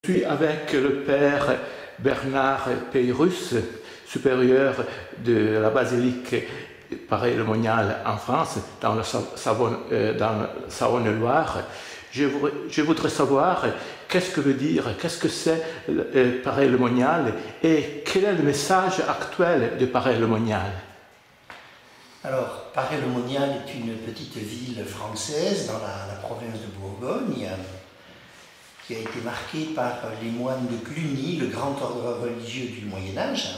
Je suis avec le père Bernard Peyrus, supérieur de la basilique Paray-le-Monial en France, dans le Saône-et-Loire. Je voudrais savoir qu'est-ce que veut dire, qu'est-ce que c'est Paray-le-Monial et quel est le message actuel de Paray-le-Monial. Alors, Paray-le-Monial est une petite ville française dans la province de Bourgogne qui a été marquée par les moines de Cluny, le grand ordre religieux du Moyen-Âge.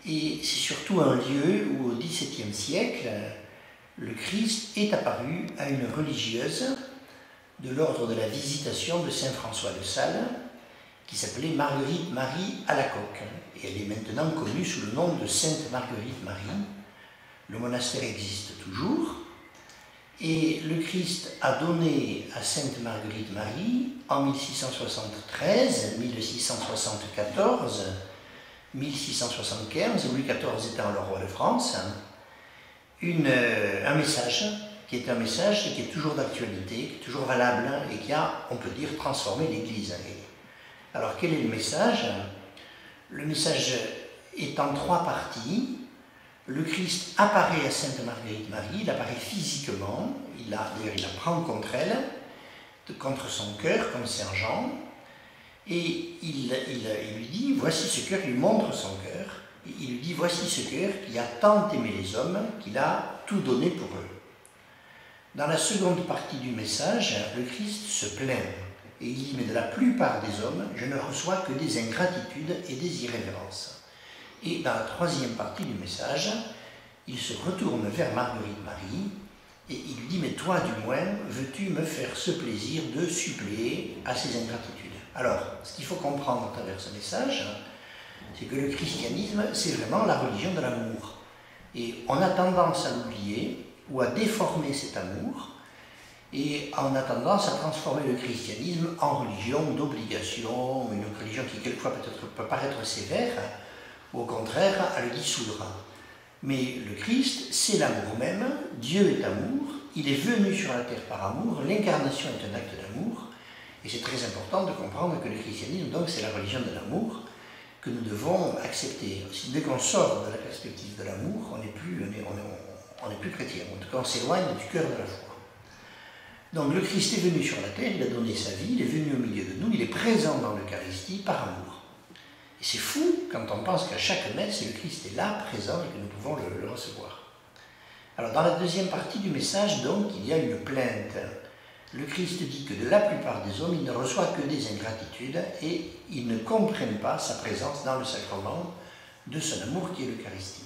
Et c'est surtout un lieu où, au XVIIe siècle, le Christ est apparu à une religieuse de l'ordre de la Visitation de Saint François de Sales, qui s'appelait Marguerite Marie Alacoque. Et elle est maintenant connue sous le nom de Sainte Marguerite Marie. Le monastère existe toujours. Et le Christ a donné à Sainte Marguerite Marie, en 1673, 1674, 1675, Louis XIV étant le roi de France, un message qui est toujours d'actualité, qui est toujours valable et qui a, on peut dire, transformé l'Église. Alors quel est le message? Le message est en trois parties. Le Christ apparaît à Sainte Marguerite Marie, il apparaît physiquement, d'ailleurs il la prend contre elle, contre son cœur, comme Saint Jean, et il lui dit, voici ce cœur, il lui montre son cœur, et il lui dit, voici ce cœur qui a tant aimé les hommes, qu'il a tout donné pour eux. Dans la seconde partie du message, le Christ se plaint, et il dit, mais de la plupart des hommes, je ne reçois que des ingratitudes et des irrévérences. Et dans la troisième partie du message, il se retourne vers Marguerite Marie et il lui dit, mais toi du moins, veux-tu me faire ce plaisir de suppléer à ces ingratitudes? Alors, ce qu'il faut comprendre à travers ce message, c'est que le christianisme, c'est vraiment la religion de l'amour. Et on a tendance à l'oublier ou à déformer cet amour, et on a tendance à transformer le christianisme en religion d'obligation, une religion qui quelquefois peut paraître sévère, ou au contraire à le dissoudre. Mais le Christ, c'est l'amour même, Dieu est amour, il est venu sur la terre par amour, l'incarnation est un acte d'amour, et c'est très important de comprendre que le christianisme, donc, c'est la religion de l'amour que nous devons accepter. Dès qu'on sort de la perspective de l'amour, on n'est plus chrétien, en tout cas on s'éloigne du cœur de la foi. Donc le Christ est venu sur la terre, il a donné sa vie, il est venu au milieu de nous, il est présent dans l'Eucharistie par amour. Et c'est fou quand on pense qu'à chaque messe, le Christ est là, présent, et que nous pouvons le recevoir. Alors dans la deuxième partie du message, donc, il y a une plainte. Le Christ dit que de la plupart des hommes, il ne reçoit que des ingratitudes et ils ne comprennent pas sa présence dans le sacrement de son amour qui est l'Eucharistie.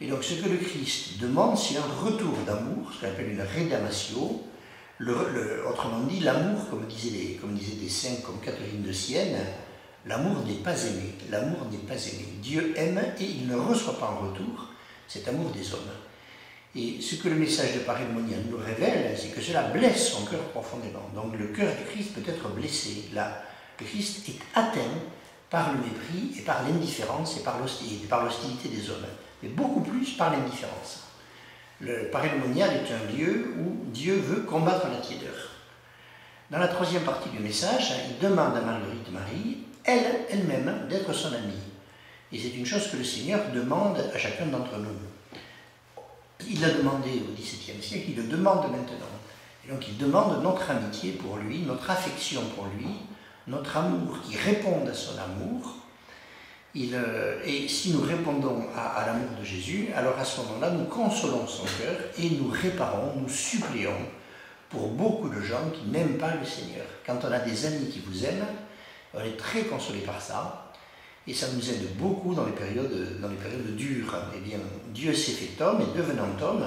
Et donc ce que le Christ demande, c'est un retour d'amour, ce qu'on appelle une rédamatio, autrement dit, l'amour, comme disaient des saints comme Catherine de Sienne, l'amour n'est pas aimé, l'amour n'est pas aimé. Dieu aime et il ne reçoit pas en retour cet amour des hommes. Et ce que le message de Paray-le-Monial nous révèle, c'est que cela blesse son cœur profondément. Donc le cœur du Christ peut être blessé. Là, le Christ est atteint par le mépris et par l'indifférence et par l'hostilité des hommes. Mais beaucoup plus par l'indifférence. Le Paray-le-Monial est un lieu où Dieu veut combattre la tiédeur. Dans la troisième partie du message, il demande à Marguerite Marie elle-même d'être son amie. Et c'est une chose que le Seigneur demande à chacun d'entre nous. Il l'a demandé au XVIIe siècle, il le demande maintenant. Et donc il demande notre amitié pour lui, notre affection pour lui, notre amour qui réponde à son amour. Et si nous répondons à l'amour de Jésus, alors à ce moment-là, nous consolons son cœur et nous réparons, nous suppléons pour beaucoup de gens qui n'aiment pas le Seigneur. Quand on a des amis qui vous aiment, on est très consolé par ça, et ça nous aide beaucoup dans les périodes dures. Eh bien, Dieu s'est fait homme, et devenant homme,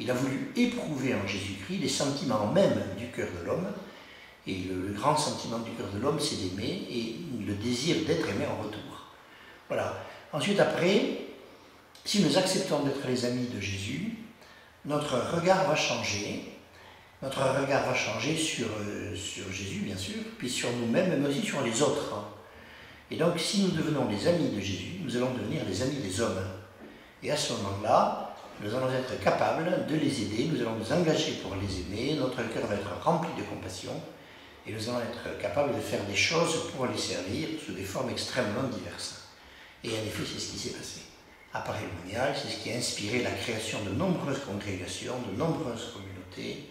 il a voulu éprouver en Jésus-Christ les sentiments mêmes du cœur de l'homme, et le grand sentiment du cœur de l'homme, c'est d'aimer, et le désir d'être aimé en retour. Voilà. Ensuite, après, si nous acceptons d'être les amis de Jésus, notre regard va changer. Notre regard va changer sur Jésus, bien sûr, puis sur nous-mêmes, mais aussi sur les autres. Et donc, si nous devenons les amis de Jésus, nous allons devenir les amis des hommes. Et à ce moment-là, nous allons être capables de les aider, nous allons nous engager pour les aimer, notre cœur va être rempli de compassion, Et nous allons être capables de faire des choses pour les servir sous des formes extrêmement diverses. Et en effet, c'est ce qui s'est passé. À Paray-le-Monial, c'est ce qui a inspiré la création de nombreuses congrégations, de nombreuses communautés,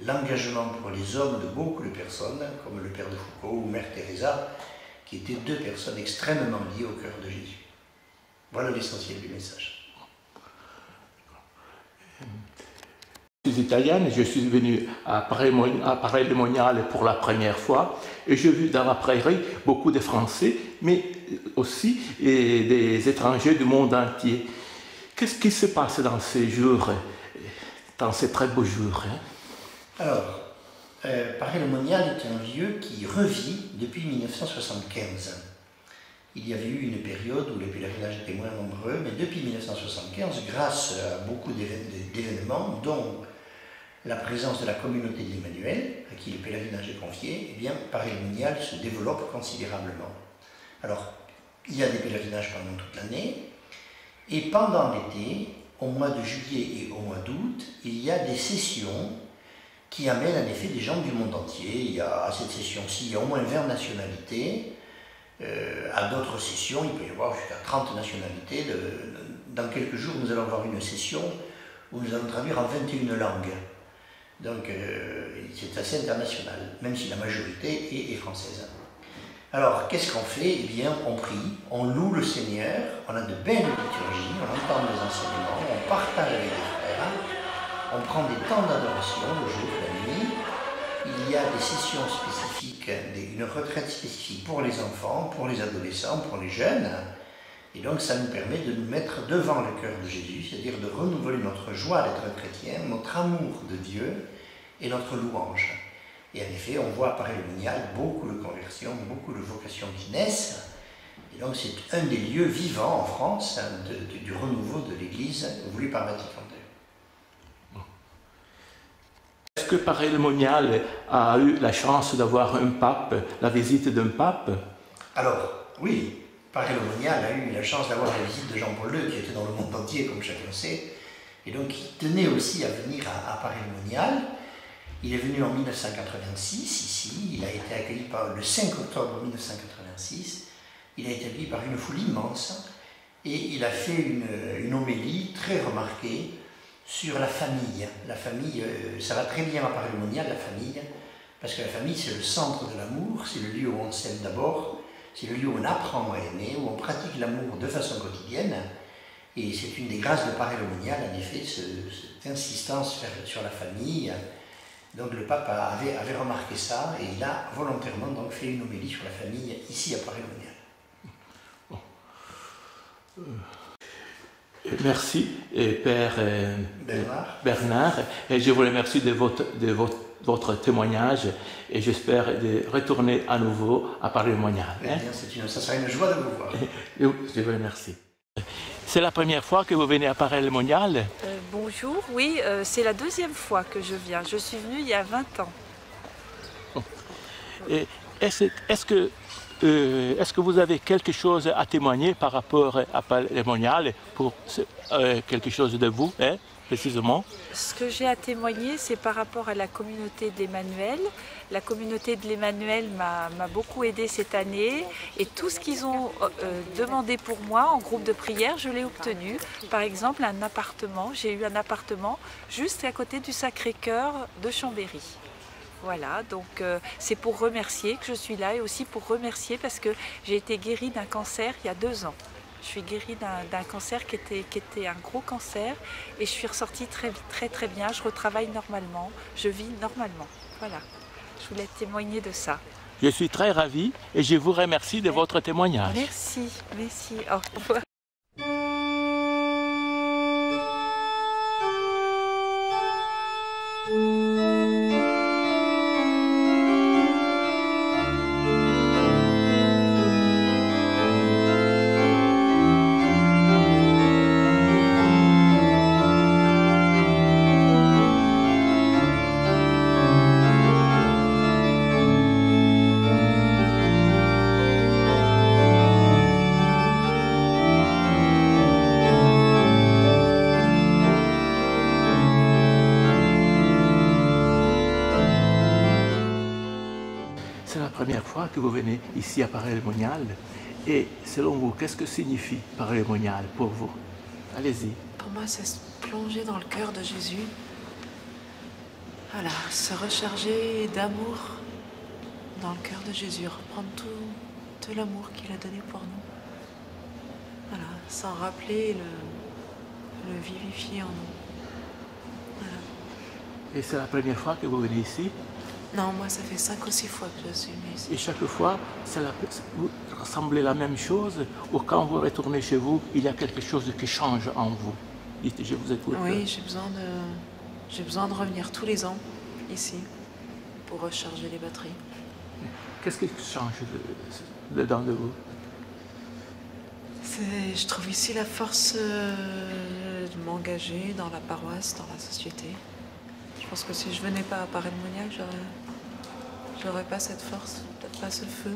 l'engagement pour les hommes de beaucoup de personnes, comme le Père de Foucault ou Mère Teresa, qui étaient deux personnes extrêmement liées au cœur de Jésus. Voilà l'essentiel du message. Je suis italienne, je suis venu à Paray-le-Monial pour la première fois et j'ai vu dans la prairie beaucoup de Français, mais aussi des étrangers du monde entier. Qu'est-ce qui se passe dans ces jours, dans ces très beaux jours, hein? Alors, Paray-le-Monial est un lieu qui revit depuis 1975. Il y avait eu une période où les pèlerinages étaient moins nombreux, mais depuis 1975, grâce à beaucoup d'événements, dont la présence de la communauté de l'Emmanuel, à qui le pèlerinage est confié, eh bien, Paray-le-Monial se développe considérablement. Alors, il y a des pèlerinages pendant toute l'année, et pendant l'été, au mois de juillet et au mois d'août, il y a des sessions qui amènent en effet des gens du monde entier. Il y a, à cette session-ci, il y a au moins 20 nationalités. À d'autres sessions, il peut y avoir jusqu'à 30 nationalités. Dans quelques jours, nous allons avoir une session où nous allons traduire en 21 langues. Donc, c'est assez international, même si la majorité est française. Alors, qu'est-ce qu'on fait? Eh bien, on prie, on loue le Seigneur, on a de belles liturgies, on entend les enseignements, on partage avec les frères, on prend des temps d'adoration, le jour, la nuit. Il y a des sessions spécifiques, une retraite spécifique pour les enfants, pour les adolescents, pour les jeunes. Et donc ça nous permet de nous mettre devant le cœur de Jésus, c'est-à-dire de renouveler notre joie d'être chrétien, notre amour de Dieu et notre louange. Et en effet, on voit à Paray-le-Monial beaucoup de conversions, beaucoup de vocations qui naissent. Et donc c'est un des lieux vivants en France du renouveau de l'Église voulu par Vatican II. Est-ce que Paray-le-Monial a eu la chance d'avoir un pape, la visite d'un pape? Alors, oui, Paray-le-Monial a eu la chance d'avoir la visite de Jean-Paul II, qui était dans le monde entier, comme chacun sait, et donc il tenait aussi à venir à Paray-le-Monial. Il est venu en 1986, ici, il a été accueilli par le 5 octobre 1986, il a été accueilli par une foule immense, et il a fait une homélie très remarquée sur la famille. La famille, ça va très bien à Paray-le-Monial, la famille, parce que la famille c'est le centre de l'amour, c'est le lieu où on s'aime d'abord, c'est le lieu où on apprend à aimer, où on pratique l'amour de façon quotidienne, et c'est une des grâces de Paray-le-Monial, en effet, cette insistance sur la famille. Donc le pape avait remarqué ça, et il a volontairement donc fait une homélie sur la famille ici à Paray-le-Monial. Merci, Père Bernard, et je vous remercie de votre témoignage et j'espère de retourner à nouveau à Paray-le-Monial. Hein? Ça sera une joie de vous voir. Je vous remercie. C'est la première fois que vous venez à Paray-le-Monial? Bonjour, oui, c'est la deuxième fois que je viens. Je suis venue il y a 20 ans. Est-ce que vous avez quelque chose à témoigner par rapport à Paray-le-Monial pour quelque chose de vous, hein, précisément? Ce que j'ai à témoigner, c'est par rapport à la communauté de l'Emmanuel. La communauté de l'Emmanuel m'a beaucoup aidée cette année et tout ce qu'ils ont demandé pour moi en groupe de prière, je l'ai obtenu. Par exemple, un appartement, j'ai eu un appartement juste à côté du Sacré-Cœur de Chambéry. Voilà, donc c'est pour remercier que je suis là et aussi pour remercier parce que j'ai été guérie d'un cancer il y a 2 ans. Je suis guérie d'un cancer qui était un gros cancer et je suis ressortie très bien, je retravaille normalement, je vis normalement. Voilà, je voulais témoigner de ça. Je suis très ravie et je vous remercie de votre témoignage. Merci, au revoir. première fois que vous venez ici à Paray-le-Monial. Et selon vous, qu'est-ce que signifie Paray-le-Monial pour vous? Allez-y. Pour moi, c'est se plonger dans le cœur de Jésus. Voilà, se recharger d'amour dans le cœur de Jésus, reprendre tout l'amour qu'il a donné pour nous. Voilà, s'en rappeler, le vivifier en nous. Voilà. Et c'est la première fois que vous venez ici? Non, moi, ça fait 5 ou 6 fois que je suis venue ici. Et chaque fois, vous ressemblez la même chose? Ou quand vous retournez chez vous, il y a quelque chose qui change en vous? Dites, je vous écoute. Oui, j'ai besoin de revenir tous les ans ici pour recharger les batteries. Qu'est-ce qui change dedans de vous? Je trouve ici la force de m'engager dans la paroisse, dans la société. Je pense que si je venais pas à Paray-le-Monial, j'aurais pas cette force, peut-être pas ce feu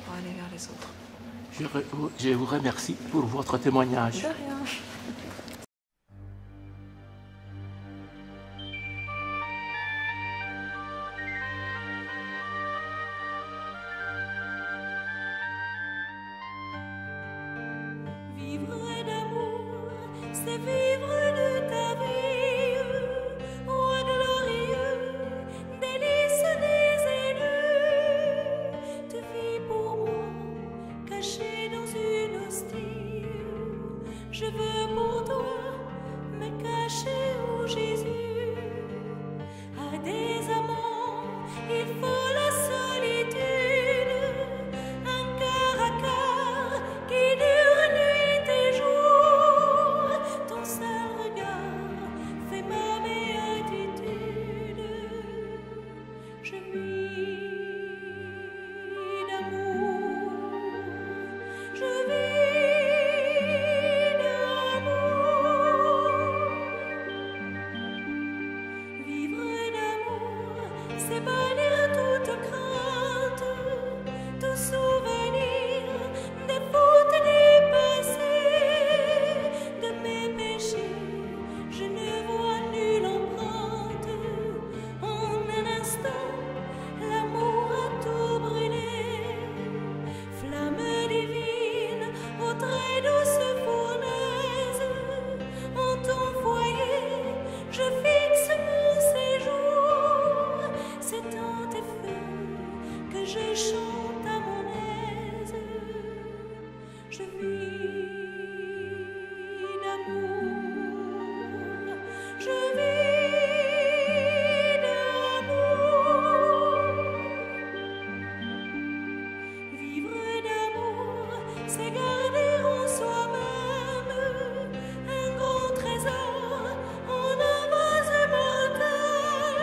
pour aller vers les autres. Je vous remercie pour votre témoignage. De rien. Vivre d'amour, c'est vivre de ta vie, roi glorieux, délice des élus. Tu vis pour moi, caché dans une hostie. Je veux pour toi me cacher où Jésus a des amants. Il faut la solitude, un cœur à cœur qui dure nuit et jour. Ton seul regard fait ma béatitude. Je vis d'amour, je vis d'amour. Vivre d'amour, c'est bannir toute crainte, tout souvenir des fautes dépassées, de mes péchés. Je ne vois nulle empreinte. En un instant, l'amour a tout brûlé. Flamme divine, ô très douce fournaise, en ton foyer, je fixe mon séjour. C'est dans tes feux que je chante à mon aise. Je vis d'amour, je vis d'amour. Vivre d'amour, c'est garder en soi-même un grand trésor en un vase mortel.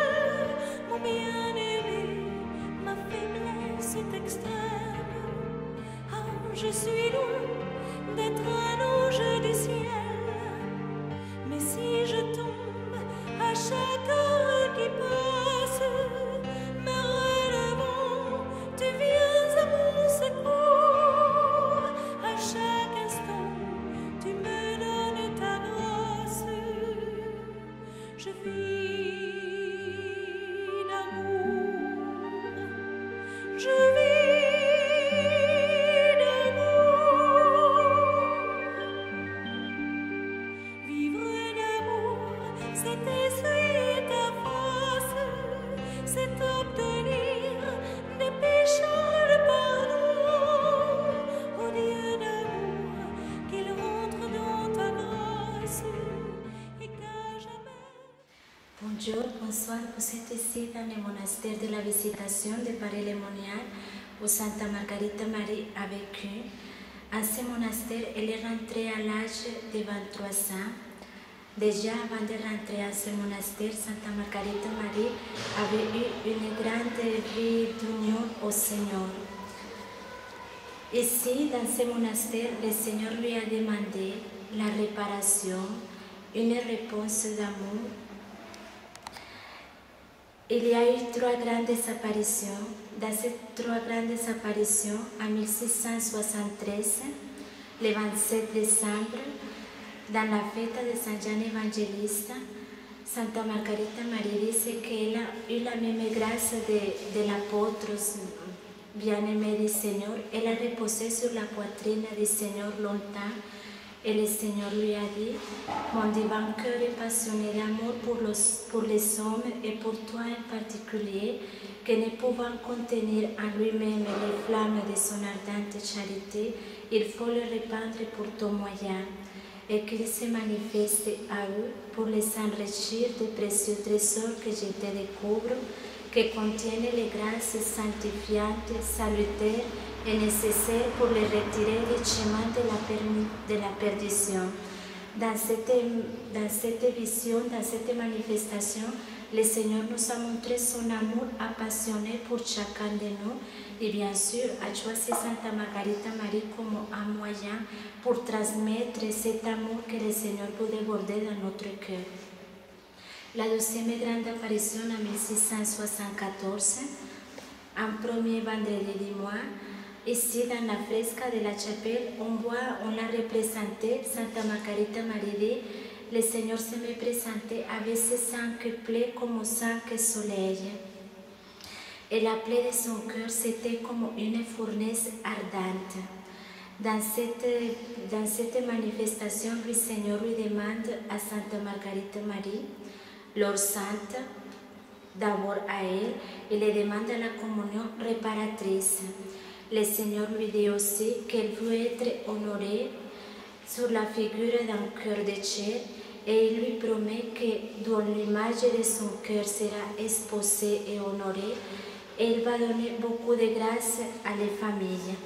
Mon bien-aimé, ma faiblesse est extrême. Ah, je suis loin d'être un ange du ciel. Mais si je tombe à chaque heure qui passe, me relevant, tu viens à mon secours. À chaque instant, tu me donnes ta grâce. Je vis d'amour, je vis d'amour. Vivre d'amour, c'est essuyer ta face, c'est obtenir des pécheurs le pardon. Ô Dieu d'amour, qu'il rentre dans ta grâce et qu'à jamais. Bonjour, bonsoir. Vous êtes ici dans le monastère de la Visitation de Paray-le-Monial où Santa Margarita Marie a vécu. À ce monastère, elle est rentrée à l'âge de 23 ans. Déjà avant de rentrer à ce monastère, Santa Margarita Marie avait eu une grande vie d'union au Seigneur. Ici, dans ce monastère, le Seigneur lui a demandé la réparation, une réponse d'amour. Il y a eu 3 grandes apparitions. Dans ces 3 grandes apparitions, en 1673, le 27 décembre, dans la fête de Saint Jean Évangéliste, Santa Margarita Marie dit qu'elle a eu la même grâce de l'apôtre bien-aimée du Seigneur. Elle a reposé sur la poitrine du Seigneur longtemps. Et le Seigneur lui a dit, mon divin cœur est passionné d'amour pour les hommes et pour toi en particulier, que ne pouvant contenir en lui-même les flammes de son ardente charité, il faut le répandre pour ton moyen, et qu'il se manifeste à eux pour les enrichir des précieux trésors que je te découvre, que contiennent les grâces sanctifiantes, salutaires et nécessaires pour les retirer du chemin de la perdition. Dans cette vision, dans cette manifestation, le Seigneur nous a montré son amour appassionné pour chacun de nous et bien sûr a choisi Santa Margarita Marie comme un moyen pour transmettre cet amour que le Seigneur peut déborder dans notre cœur. La deuxième grande apparition en 1674, un premier vendredi du mois, ici dans la fresque de la chapelle, on l'a représenté, Santa Margarita Marie, le Seigneur se me présentait avec ses cinq plaies comme cinq soleils. Et la plaie de son cœur, c'était comme une fournaise ardente. Dans cette manifestation, le Seigneur lui demande à Santa Margarita Marie, leur sainte, d'abord à elle, il lui demande la communion réparatrice. Le Seigneur lui dit aussi qu'elle veut être honorée sur la figure d'un cœur de chair et il lui promet que dans l'image de son cœur sera exposée et honorée et il va donner beaucoup de grâce à les familles.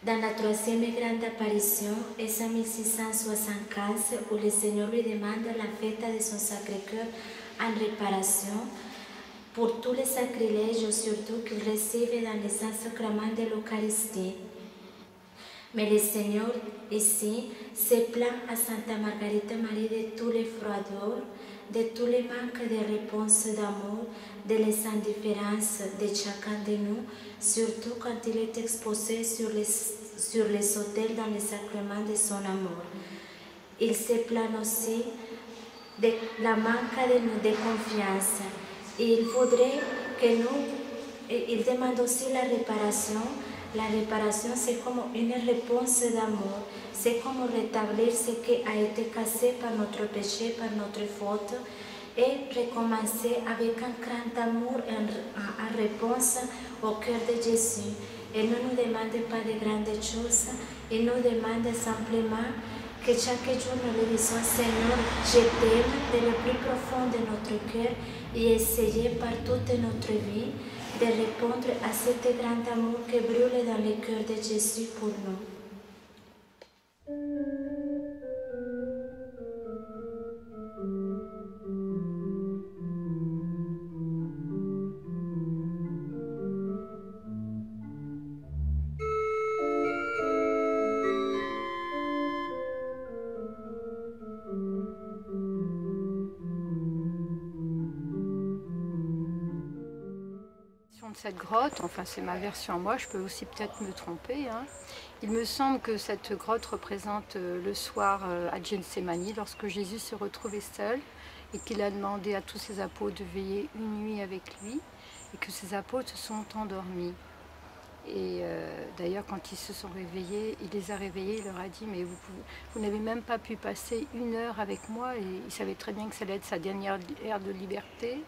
Dans la troisième grande apparition, est en 1675 où le Seigneur lui demande la fête de son Sacré-Cœur en réparation pour tous les sacrilèges, surtout qu'il recevait dans les saints-sacrements de l'Eucharistie. Mais le Seigneur, ici, se plaint à Santa Margarita Marie de tous les froideurs, de tous les manques de réponse d'amour, de les indifférences de chacun de nous, surtout quand il est exposé sur les autels dans les sacrements de son amour. Il se plaint aussi de la manque de confiance. Et il faudrait que nous, il demande aussi la réparation. La réparation, c'est comme une réponse d'amour. C'est comme rétablir ce qui a été cassé par notre péché, par notre faute, et recommencer avec un grand amour en réponse au cœur de Jésus. Il ne nous demande pas de grandes choses, il nous demande simplement que chaque jour nous lui disons, Seigneur, je t'aime de le plus profond de notre cœur et essayer par toute notre vie de répondre à cet grand amour qui brûle dans le cœur de Jésus pour nous. De cette grotte, enfin c'est ma version à moi, je peux aussi peut-être me tromper, hein. Il me semble que cette grotte représente le soir à Gethsémani, lorsque Jésus se retrouvait seul et qu'il a demandé à tous ses apôtres de veiller une nuit avec lui et que ses apôtres se sont endormis. Et d'ailleurs quand ils se sont réveillés, il les a réveillés, il leur a dit mais vous n'avez même pas pu passer une heure avec moi, et il savait très bien que ça allait être sa dernière ère de liberté.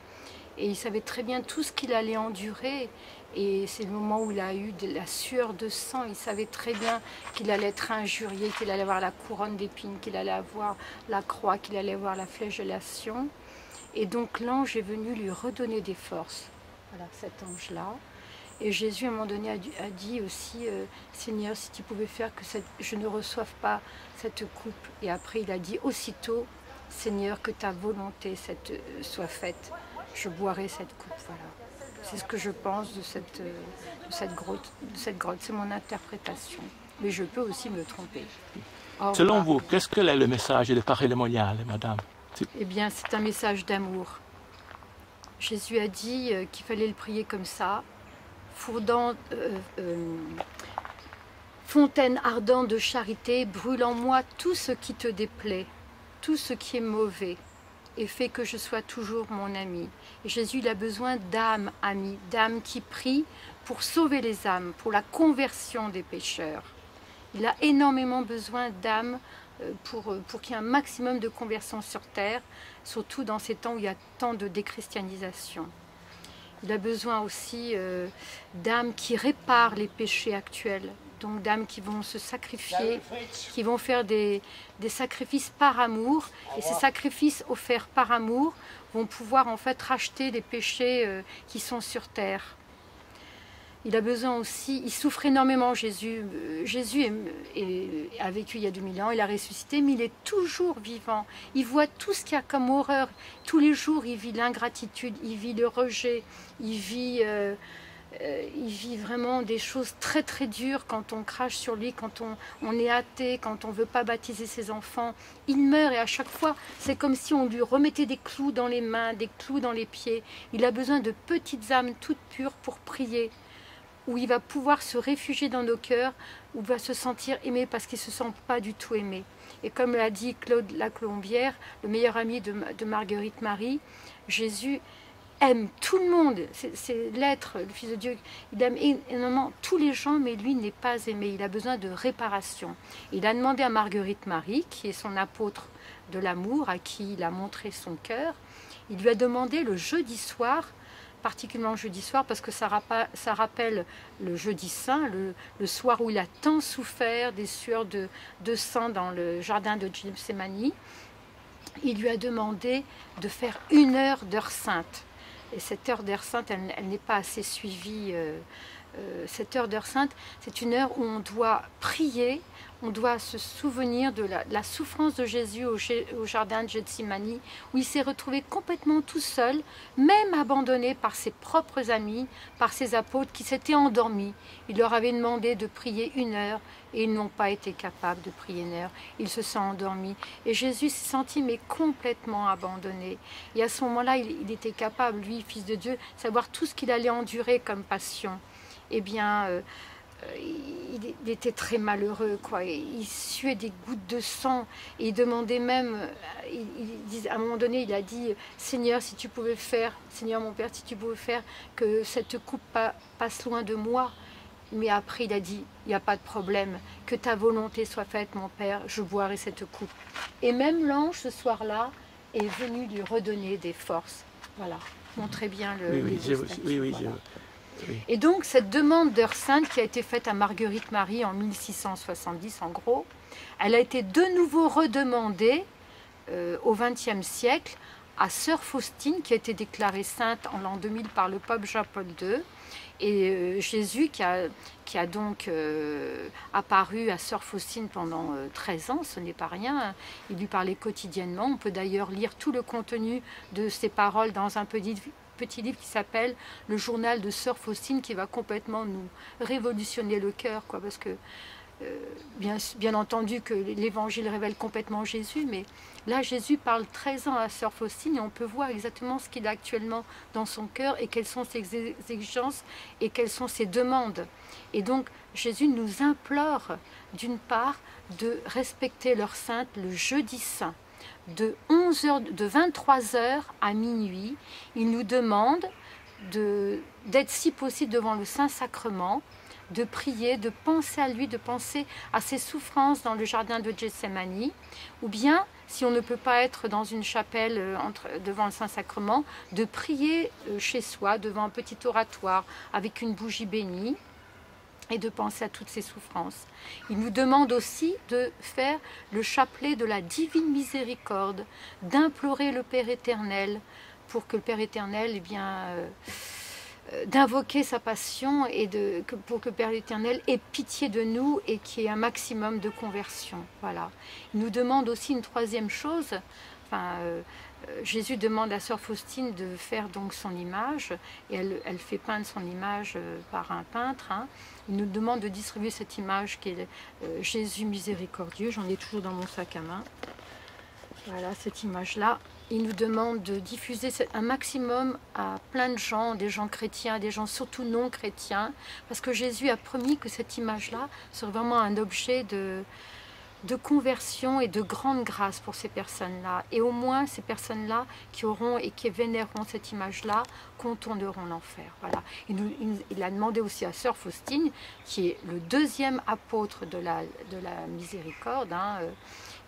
Et il savait très bien tout ce qu'il allait endurer. Et c'est le moment où il a eu de la sueur de sang. Il savait très bien qu'il allait être injurié, qu'il allait avoir la couronne d'épines, qu'il allait avoir la croix, qu'il allait avoir la flagellation. Et donc l'ange est venu lui redonner des forces. Voilà, cet ange-là. Et Jésus, à un moment donné, a dit aussi, Seigneur, si tu pouvais faire que je ne reçoive pas cette coupe. Et après, il a dit aussitôt, Seigneur, que ta volonté soit faite. Je boirai cette coupe, voilà. C'est ce que je pense de cette grotte. C'est mon interprétation. Mais je peux aussi me tromper. Selon vous, qu'est-ce que est le message de Paray-le-Monial, madame? Eh bien, c'est un message d'amour. Jésus a dit qu'il fallait le prier comme ça. Fontaine ardente de charité, brûle en moi tout ce qui te déplaît, tout ce qui est mauvais, et fait que je sois toujours mon ami. Et Jésus, il a besoin d'âmes amies, d'âmes qui prient pour sauver les âmes, pour la conversion des pécheurs. Il a énormément besoin d'âmes pour qu'il y ait un maximum de conversion sur terre, surtout dans ces temps où il y a tant de déchristianisation. Il a besoin aussi d'âmes qui réparent les péchés actuels, donc d'âmes qui vont se sacrifier, qui vont faire des sacrifices par amour, et ces sacrifices offerts par amour vont pouvoir en fait racheter les péchés qui sont sur terre. Il a besoin aussi, il souffre énormément, Jésus. Jésus a vécu il y a 2000 ans, il a ressuscité, mais il est toujours vivant. Il voit tout ce qu'il y a comme horreur. Tous les jours, il vit l'ingratitude, il vit le rejet, il vit vraiment des choses très très dures quand on crache sur lui, quand on est athée, quand on ne veut pas baptiser ses enfants. Il meurt et à chaque fois, c'est comme si on lui remettait des clous dans les mains, des clous dans les pieds. Il a besoin de petites âmes toutes pures pour prier, où il va pouvoir se réfugier dans nos cœurs, où il va se sentir aimé parce qu'il ne se sent pas du tout aimé. Et comme l'a dit Claude Lacolombière, le meilleur ami de Marguerite Marie, Jésus aime tout le monde, c'est l'être, le Fils de Dieu, il aime énormément tous les gens, mais lui n'est pas aimé, il a besoin de réparation. Il a demandé à Marguerite Marie, qui est son apôtre de l'amour, à qui il a montré son cœur, il lui a demandé le jeudi soir, particulièrement le jeudi soir, parce que ça rappelle le jeudi saint, le soir où il a tant souffert des sueurs de sang dans le jardin de Gethsémani. Il lui a demandé de faire 1 heure d'heure sainte. Et cette heure d'heure sainte, elle n'est pas assez suivie. Cette heure d'heure sainte, c'est une heure où on doit prier, on doit se souvenir de la souffrance de Jésus au jardin de Gethsémani, où il s'est retrouvé complètement tout seul, même abandonné par ses propres amis, par ses apôtres qui s'étaient endormis. Il leur avait demandé de prier 1 heure et ils n'ont pas été capables de prier 1 heure. Ils se sont endormis. Et Jésus s'est senti mais complètement abandonné. Et à ce moment-là, il était capable, lui, Fils de Dieu, de savoir tout ce qu'il allait endurer comme passion. Eh bien, il était très malheureux, quoi. Il suait des gouttes de sang et il demandait même, à un moment donné, il a dit « Seigneur, si tu pouvais faire, Seigneur mon Père, si tu pouvais faire que cette coupe passe loin de moi. » Mais après, il a dit « Il n'y a pas de problème, que ta volonté soit faite, mon Père, je boirai cette coupe. » Et même l'ange, ce soir-là, est venu lui redonner des forces. Voilà, montrez bien le... Oui. Et donc, cette demande d'heure sainte qui a été faite à Marguerite Marie en 1670, en gros, elle a été de nouveau redemandée au XXe siècle à Sœur Faustine, qui a été déclarée sainte en l'an 2000 par le pape Jean-Paul II. Et Jésus, qui a donc apparu à Sœur Faustine pendant 13 ans, ce n'est pas rien, il lui parlait quotidiennement. On peut d'ailleurs lire tout le contenu de ses paroles dans un petit livre qui s'appelle « Le journal de Sœur Faustine » qui va complètement nous révolutionner le cœur, quoi, parce que bien entendu que l'Évangile révèle complètement Jésus, mais là Jésus parle 13 ans à Sœur Faustine et on peut voir exactement ce qu'il a actuellement dans son cœur et quelles sont ses exigences et quelles sont ses demandes. Et donc Jésus nous implore d'une part de respecter l'heure sainte le jeudi saint. De 23h à minuit, il nous demande d'être si possible devant le Saint-Sacrement, de prier, de penser à lui, de penser à ses souffrances dans le jardin de Gethsémani, ou bien, si on ne peut pas être dans une chapelle devant le Saint-Sacrement, de prier chez soi, devant un petit oratoire, avec une bougie bénie, et de penser à toutes ces souffrances. Il nous demande aussi de faire le chapelet de la divine miséricorde, d'implorer le Père éternel, pour que le Père éternel, d'invoquer sa passion et pour que le Père éternel ait pitié de nous et qu'il y ait un maximum de conversion. Voilà. Il nous demande aussi une troisième chose. Jésus demande à Sœur Faustine de faire donc son image et elle fait peindre son image par un peintre. Il nous demande de distribuer cette image qui est Jésus miséricordieux. J'en ai toujours dans mon sac à main. Voilà cette image-là. Il nous demande de diffuser un maximum à plein de gens, des gens chrétiens, des gens surtout non chrétiens, parce que Jésus a promis que cette image-là serait vraiment un objet de conversion et de grande grâce pour ces personnes-là. Et au moins, ces personnes-là qui auront et qui vénéreront cette image-là contourneront l'enfer. Voilà. Il a demandé aussi à Sœur Faustine, qui est le deuxième apôtre de la miséricorde,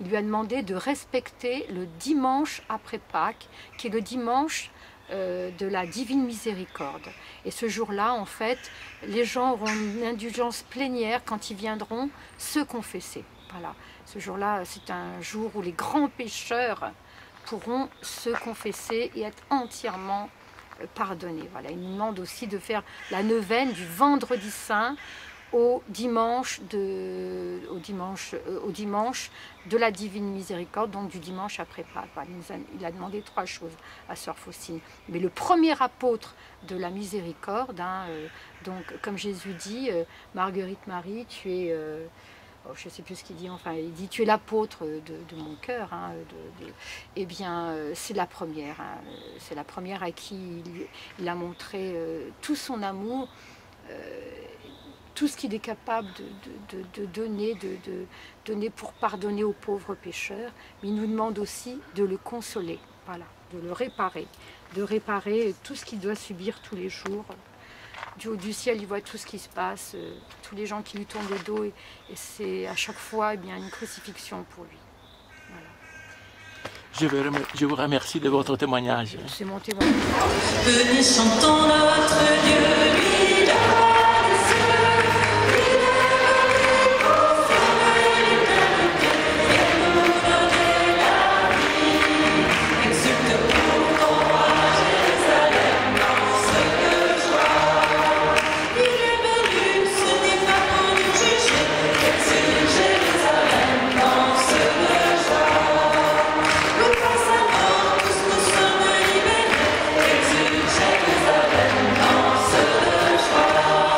il lui a demandé de respecter le dimanche après Pâques, qui est le dimanche de la divine miséricorde. Et ce jour-là, en fait, les gens auront une indulgence plénière quand ils viendront se confesser. Voilà. Ce jour-là, c'est un jour où les grands pécheurs pourront se confesser et être entièrement pardonnés. Voilà. Il nous demande aussi de faire la neuvaine du vendredi saint au dimanche de la divine miséricorde, donc du dimanche après Pâques. Voilà, il a demandé 3 choses à Sœur Faustine. Mais le premier apôtre de la miséricorde, donc comme Jésus dit, Marguerite Marie, tu es, je ne sais plus ce qu'il dit, enfin il dit tu es l'apôtre de mon cœur, eh bien c'est la première, c'est la première à qui il a montré tout son amour, tout ce qu'il est capable de donner pour pardonner aux pauvres pécheurs, mais il nous demande aussi de le consoler, voilà, de le réparer, de réparer tout ce qu'il doit subir tous les jours. Du haut du ciel, il voit tout ce qui se passe, tous les gens qui lui tournent le dos, et c'est à chaque fois une crucifixion pour lui. Voilà. Je vous remercie de votre témoignage. C'est mon témoignage. Venez, chantons notre Dieu, lui dans les cieux. Jérusalem, danse de joie.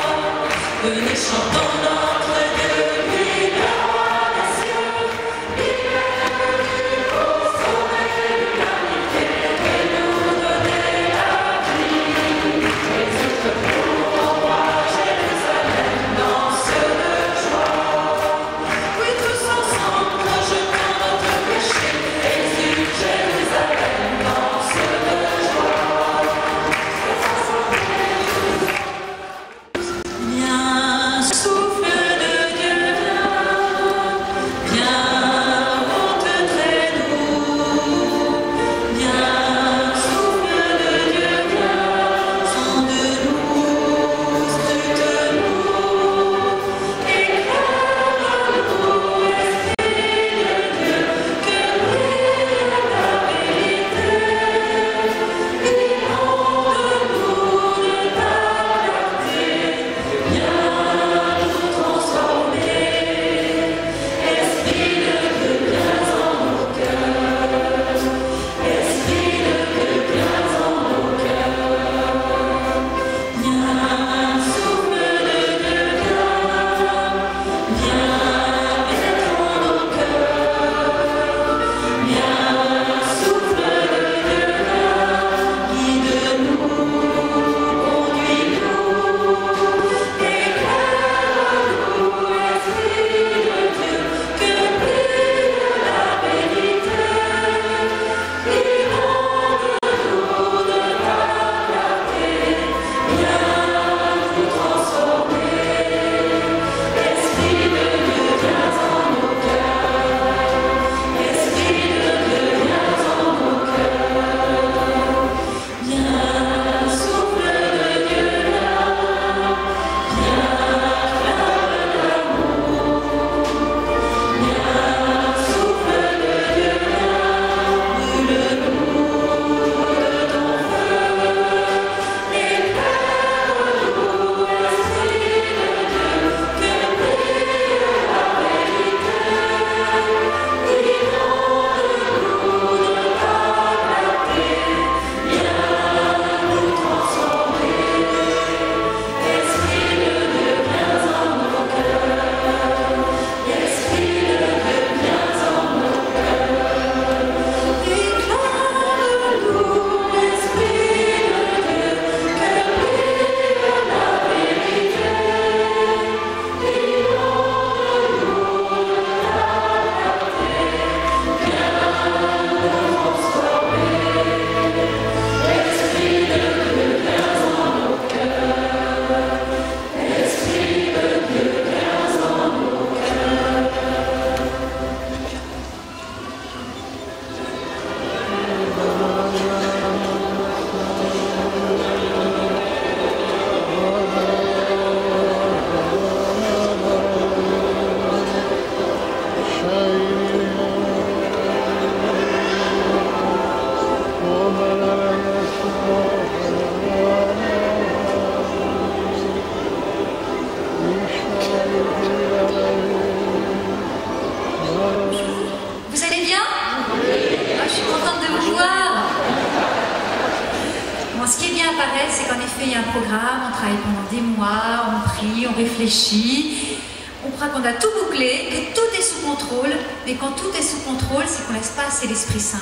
bien à Paray, c'est qu'en effet, il y a un programme, on travaille pendant des mois, on prie, on réfléchit, on croit qu'on a tout bouclé, que tout est sous contrôle, mais quand tout est sous contrôle, c'est qu'on laisse pas assez l'Esprit Saint.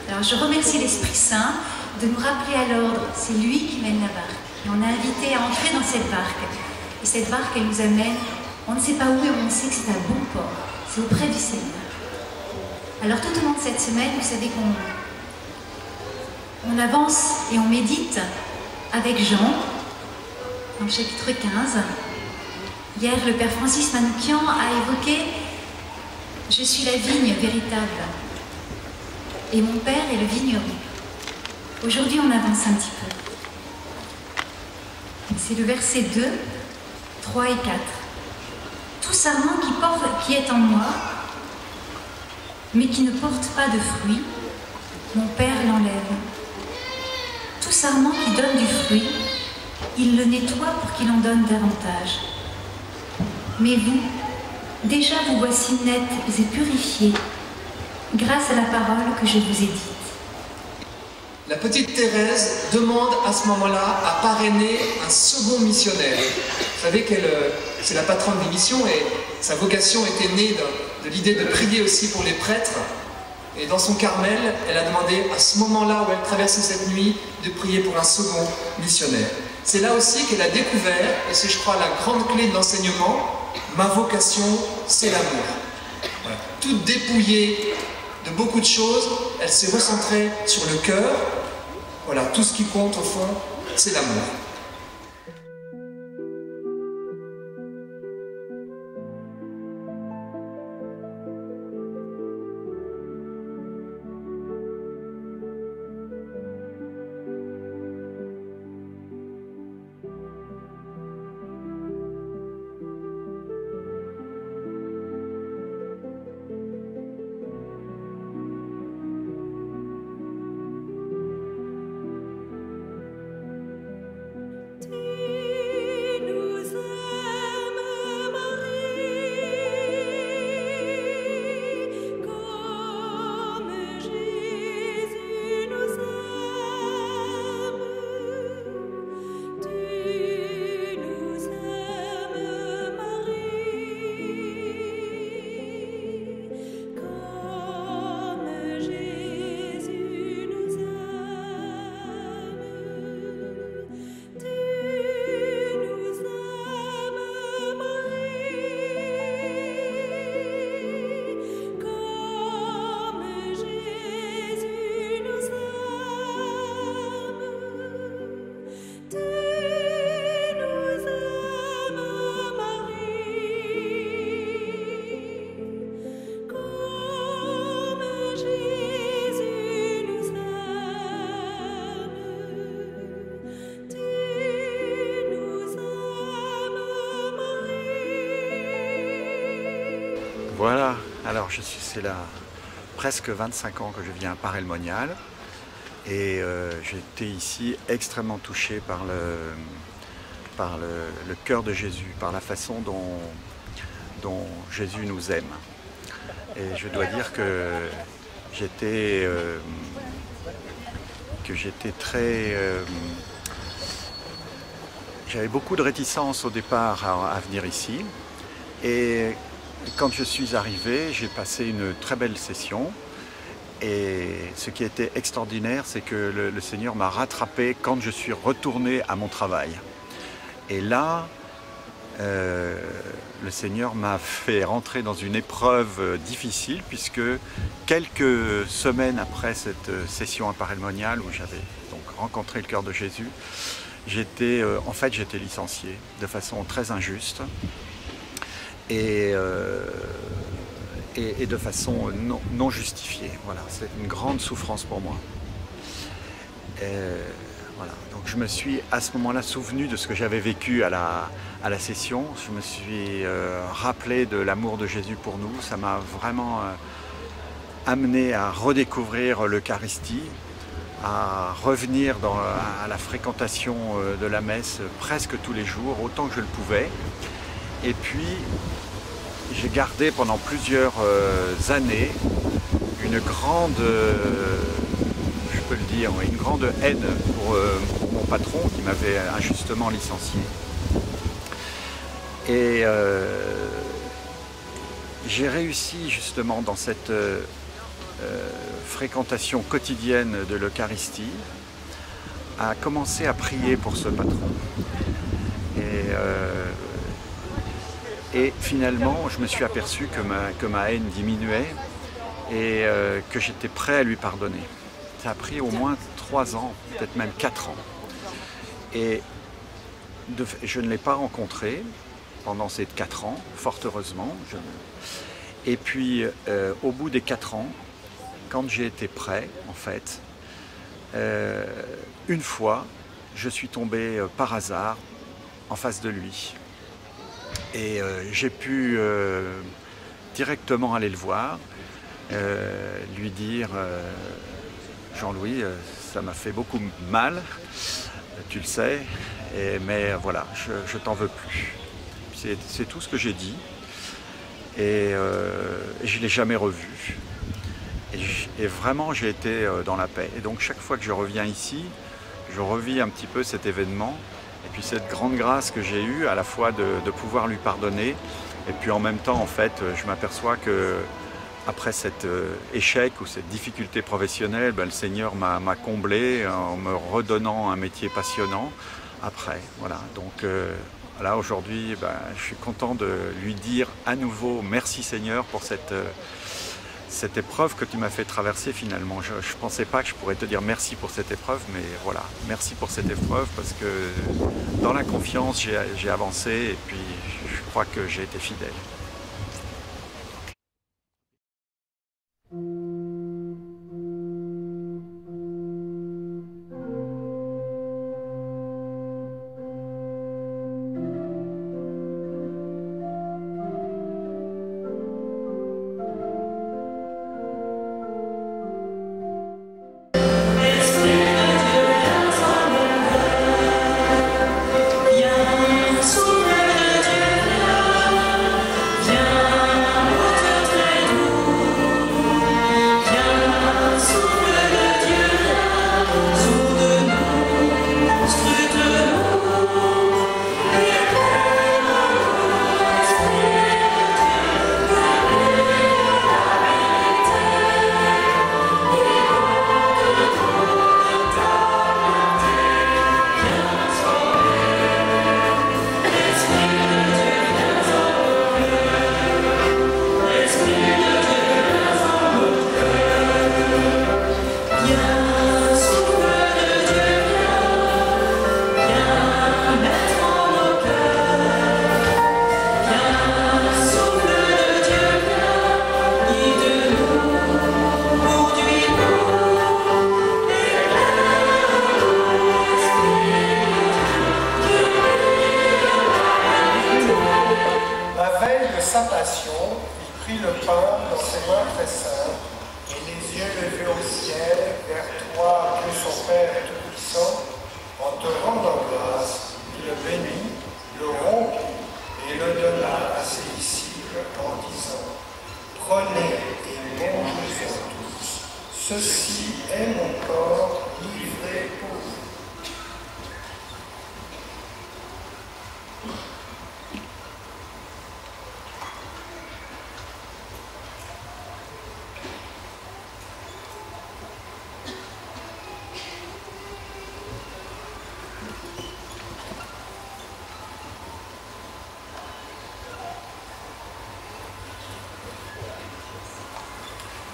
Alors je remercie l'Esprit Saint de nous rappeler à l'ordre, c'est lui qui mène la barque. Et on est invité à entrer dans cette barque. Et cette barque, elle nous amène, on ne sait pas où, mais on sait que c'est un bon port. C'est auprès du Seigneur. Alors tout au long de cette semaine, vous savez qu'on avance et on médite avec Jean, dans le chapitre 15. Hier, le Père Francis Manoukian a évoqué « Je suis la vigne véritable et mon Père est le vigneron ». Aujourd'hui, on avance un petit peu. C'est le verset 2, 3 et 4. Tout sarment qui est en moi, mais qui ne porte pas de fruit, mon Père l'enlève. Tout sarment qui donne du fruit, il le nettoie pour qu'il en donne davantage. Mais vous, déjà vous voici nettes et purifiées, grâce à la parole que je vous ai dite. La petite Thérèse demande à ce moment-là à parrainer un second missionnaire. Vous savez qu'elle, c'est la patronne des missions et sa vocation était née de l'idée de prier aussi pour les prêtres. Et dans son Carmel, elle a demandé à ce moment-là où elle traversait cette nuit de prier pour un second missionnaire. C'est là aussi qu'elle a découvert, et c'est je crois la grande clé de l'enseignement, ma vocation, c'est l'amour. Voilà. Toute dépouillée de beaucoup de choses, elle s'est recentrée sur le cœur. Voilà, tout ce qui compte au fond, c'est l'amour. Voilà, alors c'est là presque 25 ans que je viens à Paray-le-Monial et j'ai été ici extrêmement touché par le cœur de Jésus, par la façon dont Jésus nous aime. Et je dois dire que j'étais très... j'avais beaucoup de réticence au départ à venir ici. Et quand je suis arrivé, j'ai passé une très belle session. Et ce qui était extraordinaire, c'est que le Seigneur m'a rattrapé quand je suis retourné à mon travail. Et là, le Seigneur m'a fait rentrer dans une épreuve difficile, puisque quelques semaines après cette session à Paray-le-Monial, où j'avais donc rencontré le cœur de Jésus, j'étais licencié de façon très injuste et de façon non justifiée. Voilà, c'est une grande souffrance pour moi. Voilà. Donc je me suis à ce moment-là souvenu de ce que j'avais vécu à la session. Je me suis rappelé de l'amour de Jésus pour nous. Ça m'a vraiment amené à redécouvrir l'Eucharistie, à revenir à la fréquentation de la messe presque tous les jours, autant que je le pouvais. Et puis j'ai gardé pendant plusieurs années une grande peux le dire, une grande haine pour mon patron qui m'avait injustement licencié. Et j'ai réussi justement dans cette fréquentation quotidienne de l'Eucharistie à commencer à prier pour ce patron. Et finalement, je me suis aperçu que ma haine diminuait et que j'étais prêt à lui pardonner. Ça a pris au moins 3 ans, peut-être même 4 ans. Et je ne l'ai pas rencontré pendant ces 4 ans, fort heureusement. Et puis, au bout des 4 ans, quand j'ai été prêt, en fait, une fois, je suis tombé par hasard en face de lui. Et j'ai pu directement aller le voir, lui dire Jean-Louis, ça m'a fait beaucoup mal, tu le sais, mais voilà, je t'en veux plus. C'est tout ce que j'ai dit et je ne l'ai jamais revu. Et vraiment, j'ai été dans la paix. Et donc, chaque fois que je reviens ici, je revis un petit peu cet événement et puis cette grande grâce que j'ai eue, à la fois de pouvoir lui pardonner et puis en même temps, en fait, je m'aperçois que après cet échec ou cette difficulté professionnelle, le Seigneur m'a comblé en me redonnant un métier passionnant après. Voilà. Donc là, aujourd'hui, je suis content de lui dire à nouveau merci Seigneur pour cette épreuve que tu m'as fait traverser finalement. Je ne pensais pas que je pourrais te dire merci pour cette épreuve, mais voilà, merci pour cette épreuve parce que dans la confiance, j'ai avancé et puis je crois que j'ai été fidèle. Ceci est mon corps livré pour vous.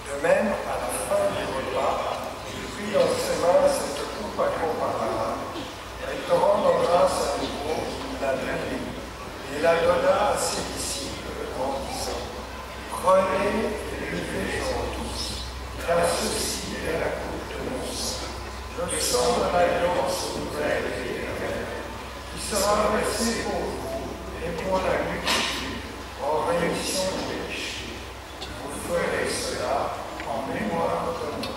De même, à la fin du repas, il prit dans ses mains cette coupe incomparable. Elle te rendant grâce à nouveau, il la bénit et la donna à ses disciples en disant : Prenez et buvez-en tous, car ceci est la coupe de mon sang, le sang de l'alliance nouvelle et éternelle, qui sera versé pour vous et pour la multitude en rémission des péchés. Vous ferez cela en mémoire de moi.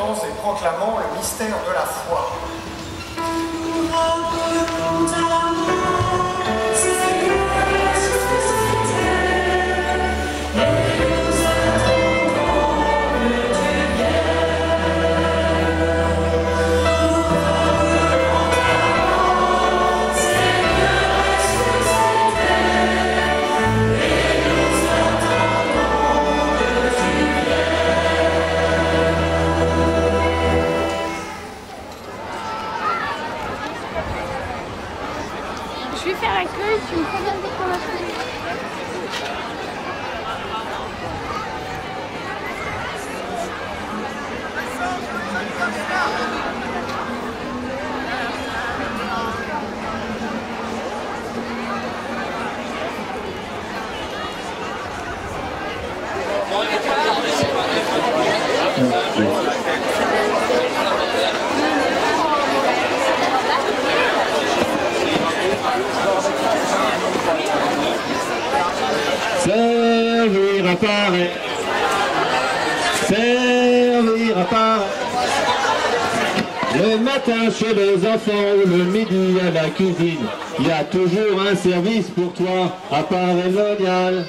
chantons et proclamons le mystère de la foi. Je vais faire l'accueil, tu me préviens dès qu'on a fini. Servir à Paris, servir à Paris. Le matin chez les enfants ou le midi à la cuisine, il y a toujours un service pour toi à Paray-le-Monial.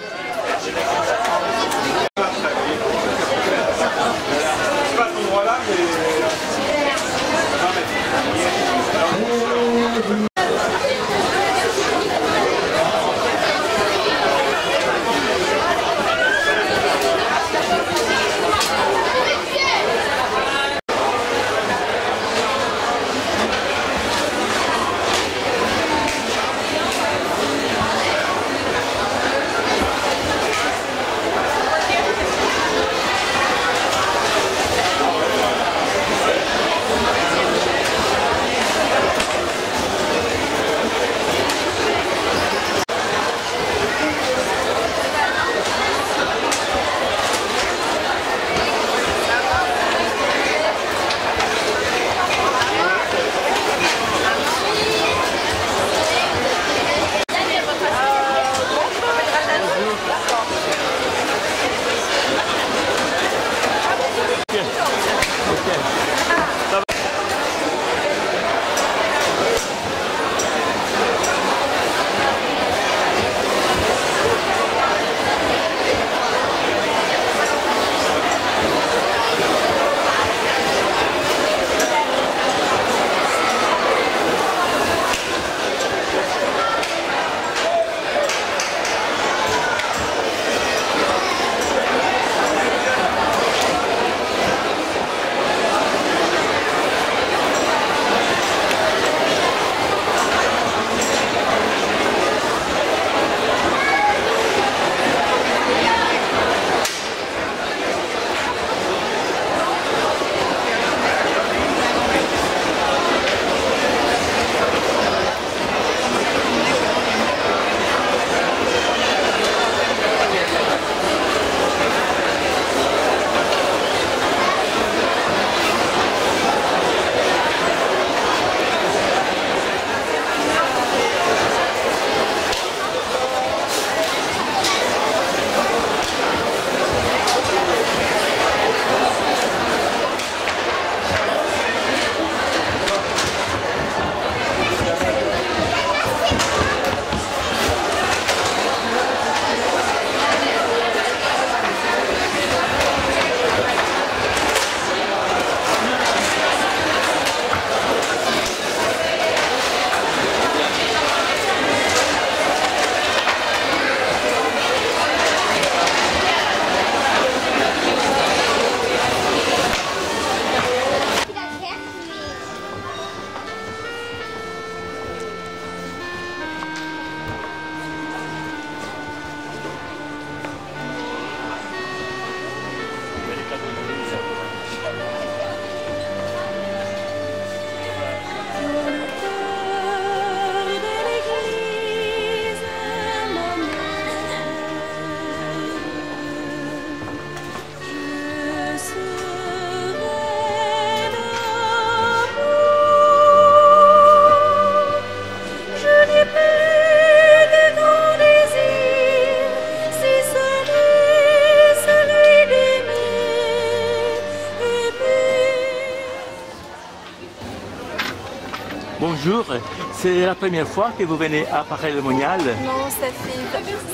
Bonjour, c'est la première fois que vous venez à Paray-le-Monial? Non, ça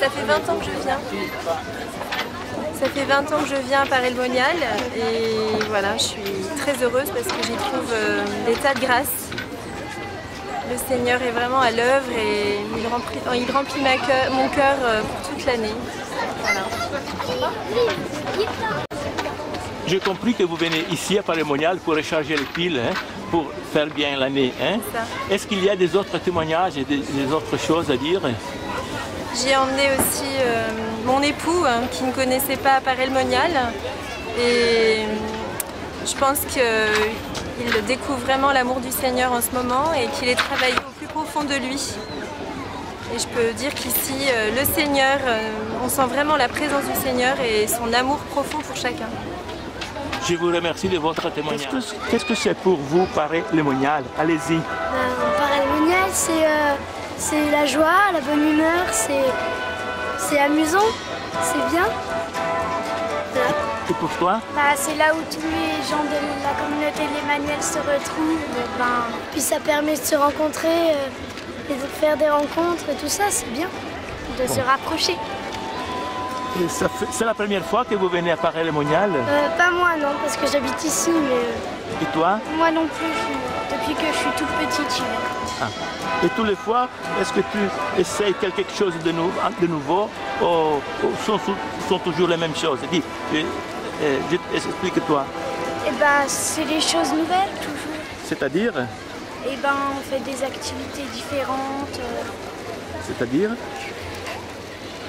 fait 20 ans que je viens. Ça fait 20 ans que je viens à Paray-le-Monial et voilà, je suis très heureuse parce que j'y trouve des tas de grâce. Le Seigneur est vraiment à l'œuvre et il remplit mon cœur pour toute l'année. Voilà. J'ai compris que vous venez ici à Paray-le-Monial pour recharger les piles, hein, pour faire bien l'année. Hein. Est-ce qu'il y a des autres témoignages et des autres choses à dire? J'ai emmené aussi mon époux qui ne connaissait pas Paray-le-Monial et je pense qu'il découvre vraiment l'amour du Seigneur en ce moment et qu'il est travaillé au plus profond de lui. Et je peux dire qu'ici, le Seigneur, on sent vraiment la présence du Seigneur et son amour profond pour chacun. Je vous remercie de votre témoignage. Qu'est-ce que c'est pour vous, Paray-le-Monial? Allez-y. Paray-le-Monial, c'est la joie, la bonne humeur, c'est amusant, c'est bien. Voilà. Et pour toi? C'est là où tous les gens de la communauté de l'Emmanuel se retrouvent. Puis ça permet de se rencontrer, et de faire des rencontres et tout ça, c'est bien, de se rapprocher. C'est la première fois que vous venez à Paray-le-Monial? Pas moi, non, parce que j'habite ici, mais... Et toi? Moi non plus, depuis que je suis toute petite, je viens. Et tous les fois, est-ce que tu essayes quelque chose de nouveau ou sont toujours les mêmes choses? Dis, explique-toi. C'est des choses nouvelles, toujours. C'est-à-dire? On fait des activités différentes. C'est-à-dire?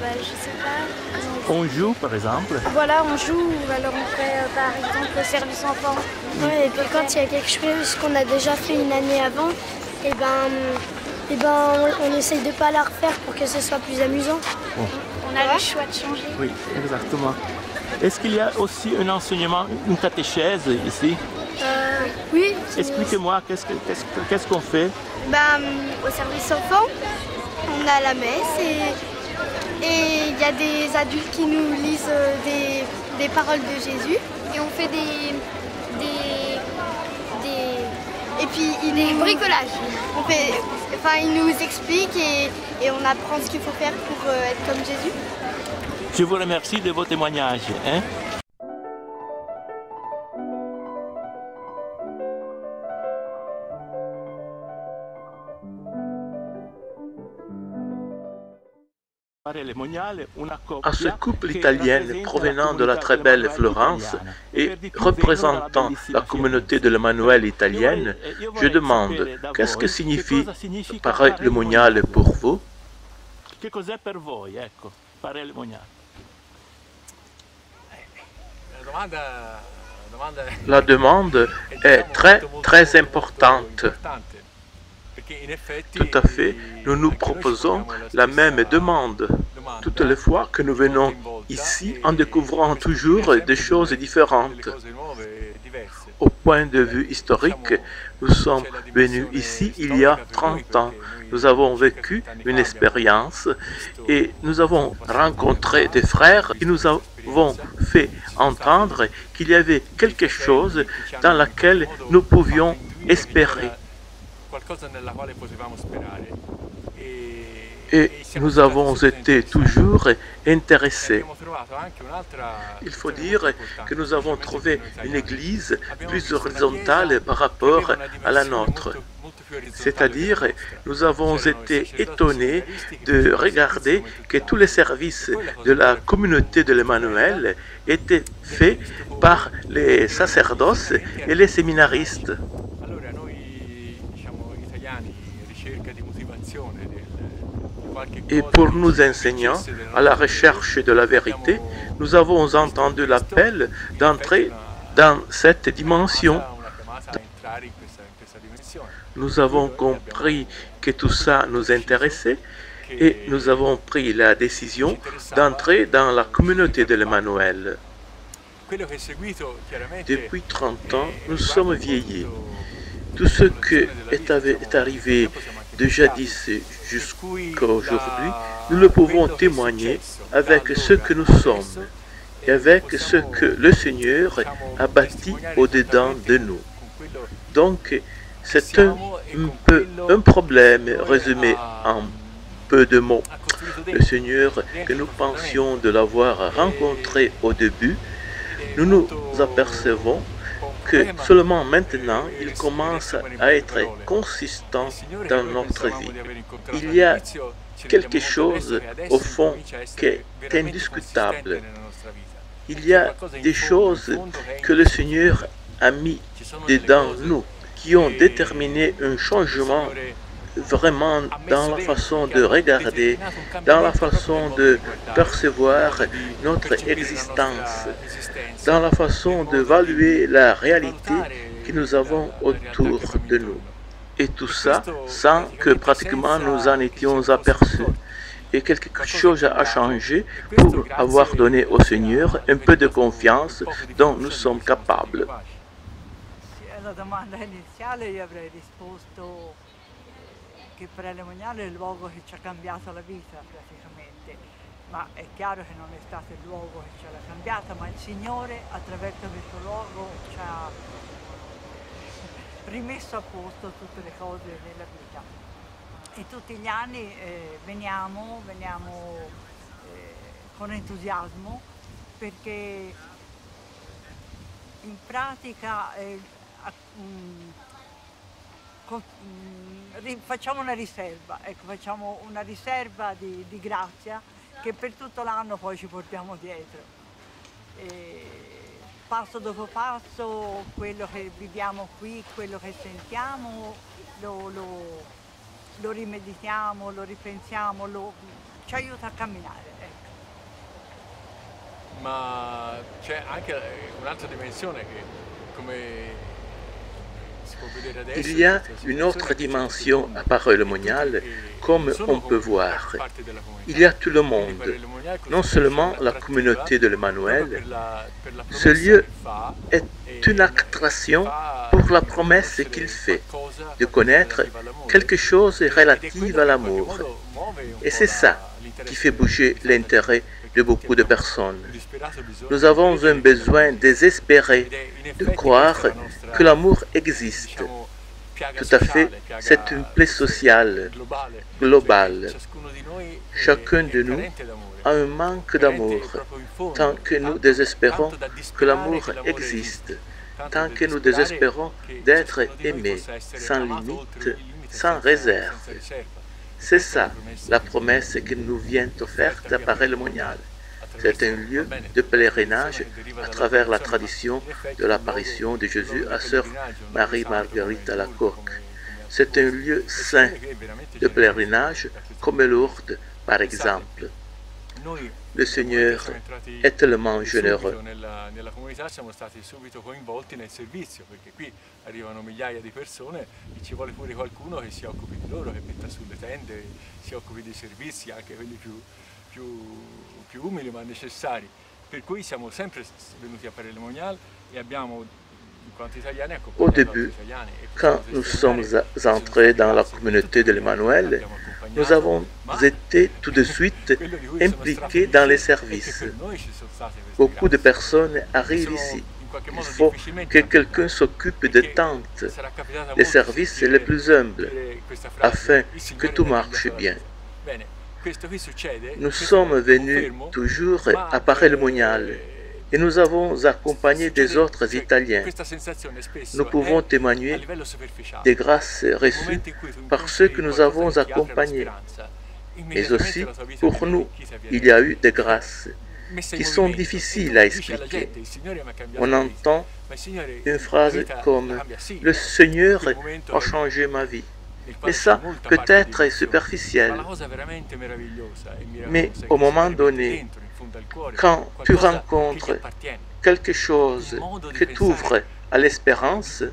Je sais pas. On joue, par exemple? Voilà, on joue. Alors on fait, par exemple, le service enfant. Ouais, et puis quand il y a quelque chose qu'on a déjà fait une année avant, on essaye de ne pas la refaire pour que ce soit plus amusant. Bon. On a le choix de changer. Oui, exactement. Est-ce qu'il y a aussi un enseignement, une catéchèse ici? Oui. Expliquez-moi, qu'est-ce qu'on fait? Au service enfant, on a la messe et il y a des adultes qui nous lisent des paroles de Jésus. Et on fait et puis des bricolages. Il nous explique et on apprend ce qu'il faut faire pour être comme Jésus. Je vous remercie de vos témoignages. Hein? À ce couple italien provenant de la très belle Florence et représentant la communauté de l'Emmanuel italienne, je demande qu'est-ce que signifie Paray-le-Monial pour vous? La demande est très importante. Tout à fait, nous nous proposons la même demande. Toutes les fois que nous venons ici, en découvrant toujours des choses différentes. Au point de vue historique, nous sommes venus ici il y a 30 ans. Nous avons vécu une expérience et nous avons rencontré des frères et nous avons fait entendre qu'il y avait quelque chose dans laquelle nous pouvions espérer. Et nous avons été toujours intéressés. Il faut dire que nous avons trouvé une église plus horizontale par rapport à la nôtre. C'est-à-dire, nous avons été étonnés de regarder que tous les services de la communauté de l'Emmanuel étaient faits par les sacerdoces et les séminaristes. Et pour nous enseignants, à la recherche de la vérité, nous avons entendu l'appel d'entrer dans cette dimension. Nous avons compris que tout ça nous intéressait et nous avons pris la décision d'entrer dans la communauté de l'Emmanuel. Depuis 30 ans, nous sommes vieillis. Tout ce qui est arrivé de jadis jusqu'à aujourd'hui, nous le pouvons témoigner avec ce que nous sommes et avec ce que le Seigneur a bâti au-dedans de nous. Donc, C'est un problème résumé en peu de mots. Le Seigneur, que nous pensions de l'avoir rencontré au début, nous nous apercevons que seulement maintenant, il commence à être consistant dans notre vie. Il y a quelque chose, au fond, qui est indiscutable. Il y a des choses que le Seigneur a mis dedans nous, qui ont déterminé un changement vraiment dans la façon de regarder, dans la façon de percevoir notre existence, dans la façon d'évaluer la réalité que nous avons autour de nous. Et tout ça sans que pratiquement nous en étions aperçus. Et quelque chose a changé pour avoir donné au Seigneur un peu de confiance dont nous sommes capables. Alla domanda iniziale io avrei risposto che Paray-le-Monial è il luogo che ci ha cambiato la vita praticamente, ma è chiaro che non è stato il luogo che ce l'ha cambiata, ma il Signore attraverso questo luogo ci ha rimesso a posto tutte le cose della vita. E tutti gli anni veniamo con entusiasmo perché in pratica facciamo una riserva, ecco, facciamo una riserva di grazia che per tutto l'anno poi ci portiamo dietro. E passo dopo passo quello che viviamo qui, quello che sentiamo, lo rimeditiamo, lo ripensiamo, ci aiuta a camminare. Ecco. Ma c'è anche un'altra dimensione che, come il y a une autre dimension à Paray-le-Monial, comme on peut voir. Il y a tout le monde, non seulement la communauté de l'Emmanuel. Ce lieu est une attraction pour la promesse qu'il fait, de connaître quelque chose relatif à l'amour. Et c'est ça qui fait bouger l'intérêt de beaucoup de personnes. Nous avons un besoin désespéré de croire que l'amour existe. Tout à fait, c'est une plaie sociale, globale. Chacun de nous a un manque d'amour, tant que nous désespérons que l'amour existe, tant que nous désespérons d'être aimés, sans limite, sans réserve. C'est ça, la promesse qui nous vient offerte à Paray-le-Monial. C'est un lieu de pèlerinage à travers la tradition de l'apparition de Jésus à Sœur Marie-Marguerite Alacoque. C'est un lieu saint de pèlerinage comme Lourdes, par exemple. Le Seigneur è tellement généreux. Nella comunità siamo stati subito coinvolti nel servizio, perché qui arrivano migliaia di persone e ci vuole pure qualcuno che si occupi di loro, che metta sulle tende, si occupi dei servizi, anche quelli più umili ma necessari. Per cui siamo sempre venuti a Paray-le-Monial e abbiamo, in quanto italiani, Au début, quand nous sommes entrés dans la communauté de l'Emmanuel, nous avons été tout de suite impliqués dans les services. Beaucoup de personnes arrivent ici. Il faut que quelqu'un s'occupe des tentes, des services les plus humbles, afin que tout marche bien. Nous sommes venus toujours à Paray-le-Monial et nous avons accompagné des autres Italiens. Nous pouvons témoigner des grâces reçues par ceux que nous avons accompagnés. Mais aussi, pour nous, il y a eu des grâces qui sont difficiles à expliquer. On entend une phrase comme « Le Seigneur a changé ma vie ». Mais ça peut être superficiel. Mais au moment donné, quand tu rencontres quelque chose qui t'ouvre à l'espérance,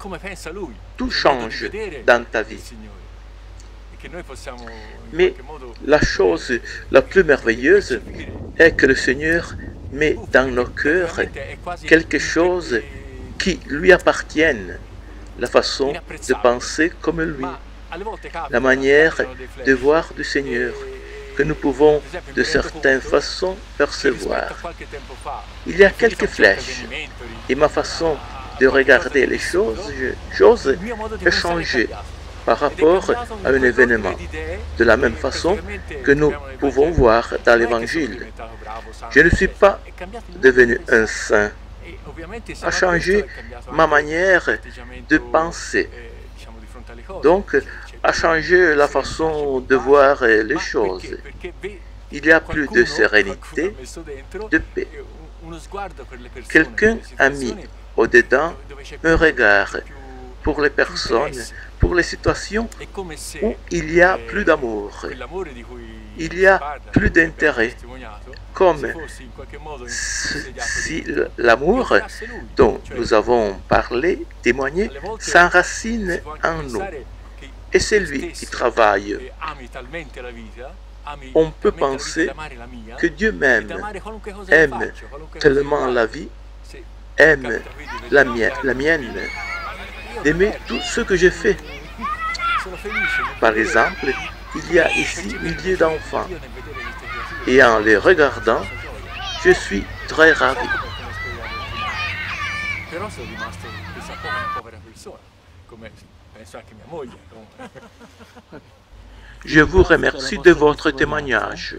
tout change dans ta vie. Mais la chose la plus merveilleuse est que le Seigneur met dans nos cœurs quelque chose qui lui appartienne, la façon de penser comme lui, la manière de voir du Seigneur que nous pouvons de certaines façons percevoir. Il y a quelques flèches et ma façon de regarder les choses est changé par rapport à un événement, de la même façon que nous pouvons voir dans l'Évangile. Je ne suis pas devenu un saint, a changé ma manière de penser, donc a changé la façon de voir les choses. Il y a plus de sérénité, de paix. Quelqu'un a mis au-dedans un regard pour les personnes, pour les situations où il y a plus d'amour, il y a plus d'intérêt, comme si l'amour dont nous avons parlé, témoigné, s'enracine en nous. Et c'est lui qui travaille. On peut penser que Dieu m'aime, aime tellement la vie, aime la mienne, d'aimer tout ce que j'ai fait. Par exemple, il y a ici milliers d'enfants, et en les regardant, je suis très ravi. Je vous remercie de votre témoignage.